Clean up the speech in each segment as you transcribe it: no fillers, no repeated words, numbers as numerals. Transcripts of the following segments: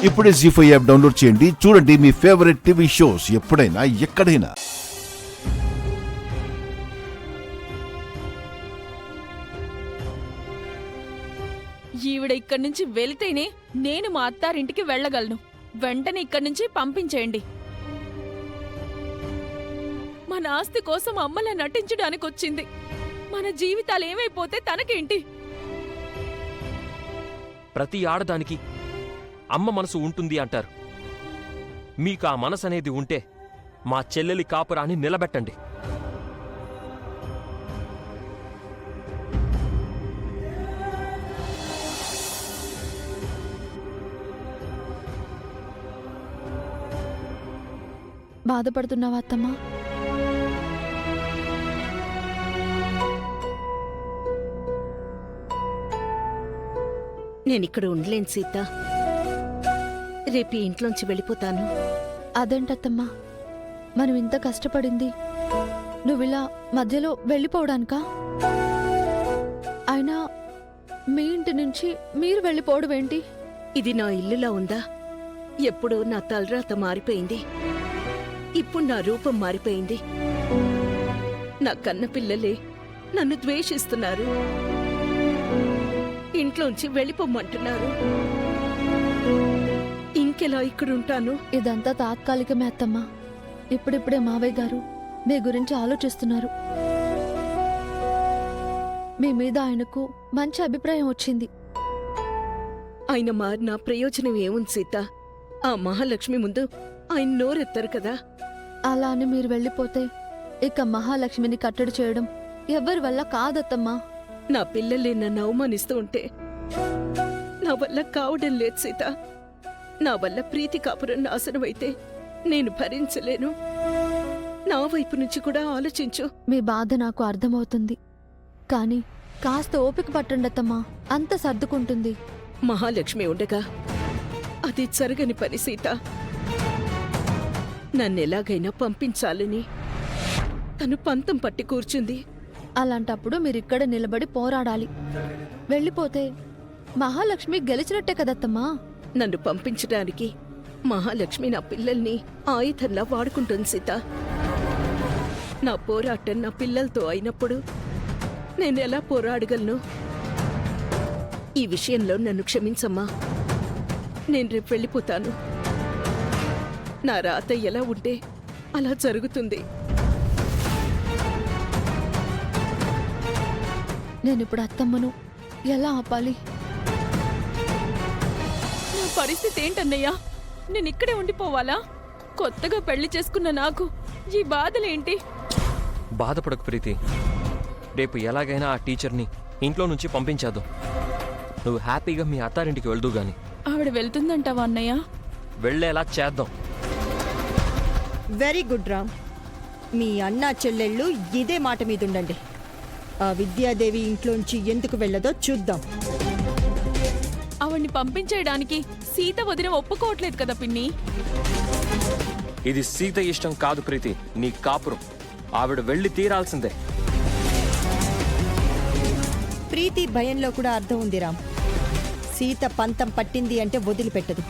ఇప్పుడే జీ5 app download చేయండి. చూడండి మీ ఫేవరెట్ టీవీ షోస్ ఎప్పుడైనా ఎక్కడైనా. ఈవిడ ఇక్కడి నుంచి వెళ్తేనే నేను మా అత్తారింటికి వెళ్ళగలను. వెంటనే ఇక్కడి నుంచి పంపించేయండి. మన ఆస్తి కోసం అమ్మలా నటించడానికి వచ్చింది. మన జీవితాలు ఏమైపోతే తనకేంటి? ప్రతి ఆడదానికి అమ్మ మనసు ఉంటుంది అంటారు. మీకు ఆ మనసు అనేది ఉంటే మా చెల్లెలి కాపురాన్ని నిలబెట్టండి. బాధపడుతున్నావా అత్తమ్మా? నేనిక్కడ ఉండలేను సీత. రేపు ఈ ఇంట్లోంచి వెళ్ళిపోతాను. అదేంటత్తమ్మా, మనం ఇంత కష్టపడింది నువ్విలా మధ్యలో వెళ్ళిపోవడానికా? అయినా మీ ఇంటి నుంచి మీరు వెళ్ళిపోవడం ఏంటి? ఇది నా ఇల్లులా ఉందా? ఎప్పుడో నా తలరాత మారిపోయింది. ఇప్పుడు నా రూపం మారిపోయింది. నా కన్న పిల్లలే నన్ను ద్వేషిస్తున్నారు. ఇంట్లోంచి వెళ్ళిపోమ్మంటున్నారు. ఇంకెలా ఇక్కడుంటాను? ఇదంతా తాత్కాలికమే అత్తమ్మా. ఇప్పుడిప్పుడే మావయ్య గారు మీ గురించి ఆలోచిస్తున్నారు. మీ మీద ఆయనకు మంచి అభిప్రాయం వచ్చింది. ఆయన మారిన ప్రయోజనం ఏముంది సీత? ఆ మహాలక్ష్మి ముందు ఆయన నోరెత్తారు కదా. అలా అని మీరు వెళ్ళిపోతే ఇక మహాలక్ష్మిని కట్టడి చేయడం ఎవరి వల్ల కాదత్తమ్మా. నా పిల్లలే నన్ను అవమానిస్తూ ఉంటే నా వల్ల కావడం లేదు సీత. నా వల్ల ప్రీతి కాపురం నాశనమైతే నేను భరించలేను. నా వైపు నుంచి కూడా ఆలోచించు. మీ బాధ నాకు అర్థమవుతుంది. కానీ కాస్త ఓపిక పట్టండత్తమ్మా, అంత సర్దుకుంటుంది. మహాలక్ష్మి ఉండగా అది జరగని పని సీత. నన్నెలాగైనా పంపించాలని తను పంతం పట్టి కూర్చుంది. అలాంటప్పుడు మీరిక్కడ నిలబడి పోరాడాలి. వెళ్ళిపోతే మహాలక్ష్మి గెలిచినట్టే కదత్తమ్మా. నన్ను పంపించడానికి మహాలక్ష్మి నా పిల్లల్ని ఆయుధంలా వాడుకుంటుంది సీత. నా పోరాటం నా పిల్లలతో అయినప్పుడు నేనెలా పోరాడగలను? ఈ విషయంలో నన్ను క్షమించమ్మా. నేను రేపు వెళ్ళిపోతాను. నా రాత ఎలా ఉంటే అలా జరుగుతుంది. నేనిప్పుడు అత్తమ్మను ఎలా ఆపాలి? నా పరిస్థితి ఏంటన్నయ్యా? నేను ఇక్కడే ఉండిపోవాలా? కొత్తగా పెళ్లి చేసుకున్న నాకు ఈ బాధలేంటి? బాధపడకు ప్రీతి. రేపు ఎలాగైనా ఆ టీచర్ని ఇంట్లో నుంచి పంపించేద్దాం. నువ్వు హ్యాపీగా మీ అత్తారింటికి వెళ్దూ గాని. ఆవిడ వెళ్తుందంటావా అన్నయ్య? వెళ్ళేలా చేద్దాం. Very good Ram. మీ అన్నా చెల్లెళ్ళు ఇదే మాట మీద ఉండండి. ఆ విద్యాదేవి ఇంట్లోంచి ఎందుకు వెళ్ళదో చూద్దాం. ఆవిడ్ని పంపించేయడానికి సీత వదిన ఒప్పుకోవట్లేదు కదా పిన్ని. ఇది సీత ఇష్టం కాదు ప్రీతి, నీ కాపురం. ఆవిడ వెళ్ళి తీరాల్సిందే. ప్రీతి భయంలో కూడా అర్థం ఉంది రామ్. సీత పంతం పట్టింది అంటే వదిలిపెట్టదు.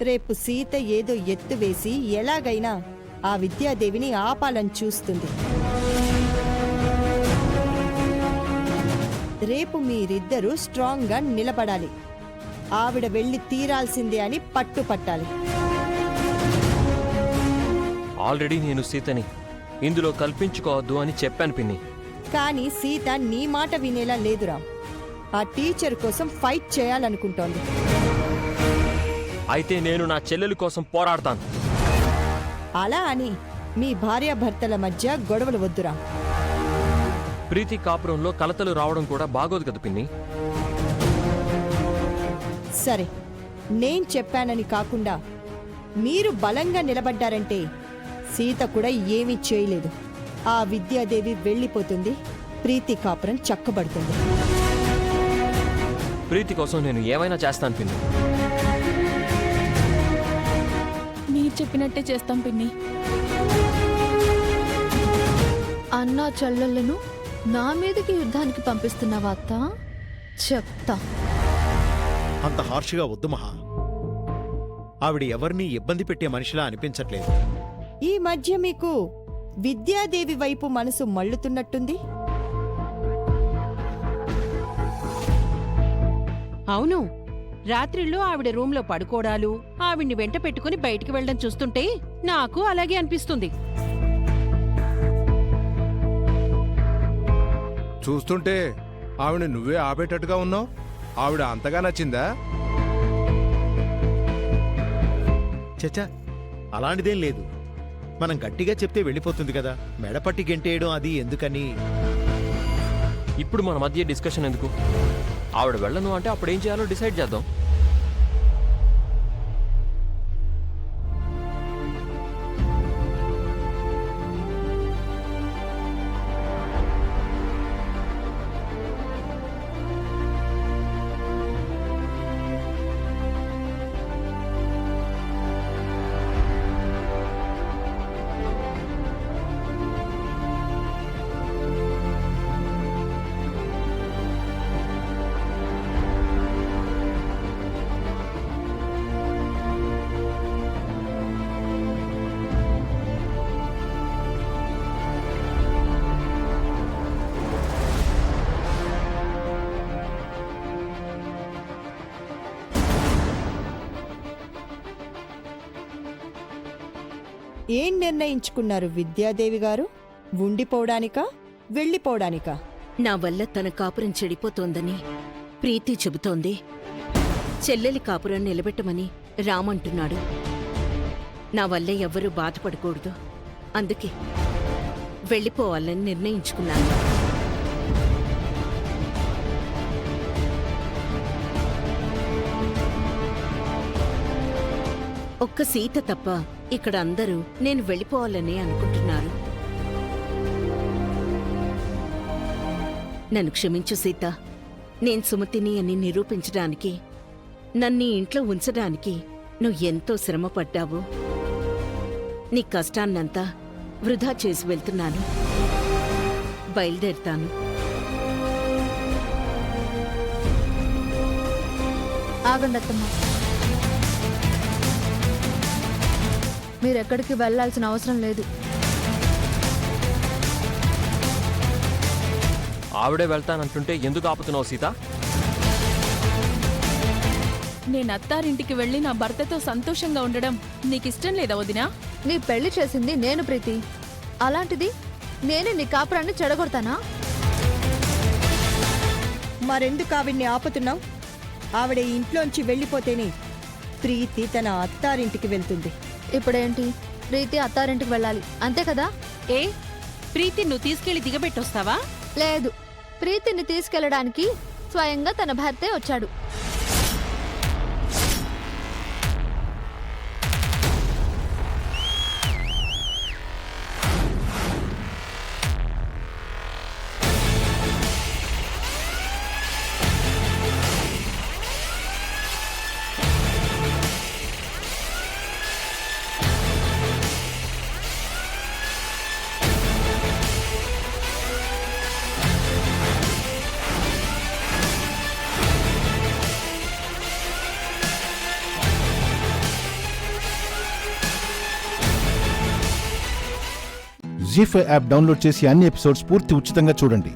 రేపు సీత ఏదో ఎత్తు వేసి ఎలాగైనా ఆ విద్యాదేవిని ఆపాలని చూస్తుంది. రేపు మీరిద్దరూ స్ట్రాంగ్గా నిలబడాలి. ఆవిడ వెళ్ళి తీరాల్సిందే అని పట్టుపట్టాలి. ఆల్రెడీ నేను సీతని ఇందులో కల్పించుకోవద్దు అని చెప్పాను పిన్ని. కానీ సీత నీ మాట వినేలా లేదురా. ఆ టీచర్ కోసం ఫైట్ చేయాలనుకుంటోంది. అయితే నేను నా చెల్లెలి కోసం పోరాడతాను. అలా అని మీ భార్యాభర్తల మధ్య గొడవలు వద్దురా. ప్రీతి కాపురంలో కలతలు రావడం కూడా బాగోదు కదా పిన్ని. సరే, నేను చెప్పానని కాకుండా మీరు బలంగా నిలబడ్డారంటే సీత కూడా ఏమీ చేయలేదు. ఆ విద్యాదేవి వెళ్ళిపోతుంది. ప్రీతి కాపురం చక్కబడుతుంది. ప్రీతి కోసం నేను ఏమైనా చేస్తాను పిన్ని. మీరు చెప్పినట్టే చేస్తాం పిన్ని. అన్నా చెల్లెళ్ళను నా మీదకి యుద్ధానికి పంపిస్తున్నావా అత్త? చెప్తా. అంత హార్ష్గా వద్దు మహా. ఆవిడ ఎవరిని ఇబ్బంది పెట్టే మనిషిలా అనిపించట్లేదు. ఈ మధ్య మీకు విద్యాదేవి వైపు మనసు మళ్ళుతున్నట్టుంది. అవును, రాత్రిళ్ళు ఆవిడ రూంలో పడుకోవడాలు, ఆవిడ్ని వెంట పెట్టుకుని బయటికి వెళ్ళడం చూస్తుంటే నాకు అలాగే అనిపిస్తుంది. చూస్తుంటే ఆవిడ నువ్వే ఆపేటట్టుగా ఉన్నావు. ఆవిడ అంతగా నచ్చిందా? చచ్చా, అలాంటిదేం లేదు. మనం గట్టిగా చెప్తే వెళ్ళిపోతుంది కదా. మెడపట్టి గెంటేయడం అది ఎందుకని. ఇప్పుడు మన మధ్య డిస్కషన్ ఎందుకు? ఆవిడ వెళ్ళను అంటే అప్పుడేం చేయాలో డిసైడ్ చేద్దాం. ఏం నిర్ణయించుకున్నారు విద్యాదేవి గారు? ఉండిపోవడానికా, వెళ్ళిపోవడానికా? నా వల్ల తన కాపురం చెడిపోతోందని ప్రీతి చెబుతోంది. చెల్లెలి కాపురం నిలబెట్టమని రామంటున్నాడు. నా వల్ల ఎవ్వరూ బాధపడకూడదు. అందుకే వెళ్ళిపోవాలని నిర్ణయించుకున్నాను. ఒక్క సీత తప్ప ఇక్కడ అందరూ నేను వెళ్ళిపోవాలని అనుకుంటున్నారు. నన్ను క్షమించు సీత. నేను సుమతిని అని నిరూపించడానికి, నన్ను ఈ ఇంట్లో ఉంచడానికి నువ్వు ఎంతో శ్రమపడ్డావు. నీ కష్టాన్నంతా వృధా చేసి వెళ్తున్నాను. బయలుదేరుతాను. ఆగండత్తమ్మ, మీరెక్కడికి వెళ్ళాల్సిన అవసరం లేదు. ఆవిడే వెళ్తానంటుంటే ఎందుకు ఆపుతున్నావు సీత? నేను అత్తారింటికి వెళ్ళి నా భర్తతో సంతోషంగా ఉండడం నీకిష్టం లేదా వదినా? నీ పెళ్లి చేసింది నేను ప్రీతి. అలాంటిది నేనే నీ కాపురాన్ని చెడగొడతానా? మరెందుకు ఆవిడ్ని ఆపుతున్నావు? ఆవిడ ఈ ఇంట్లోంచి వెళ్ళిపోతేనే ప్రీతి తన అత్తారింటికి వెళ్తుంది. ఇప్పుడేంటి, ప్రీతి అత్తారింటికి వెళ్ళాలి అంతే కదా? ఏ ప్రీతి, నువ్వు తీసుకెళ్లి దిగబెట్టొస్తావా? లేదు, ప్రీతిని తీసుకెళ్లడానికి స్వయంగా తన భర్తే వచ్చాడు. జీ5 యాప్ డౌన్లోడ్ చేసి అన్ని ఎపిసోడ్స్ పూర్తి ఉచితంగా చూడండి.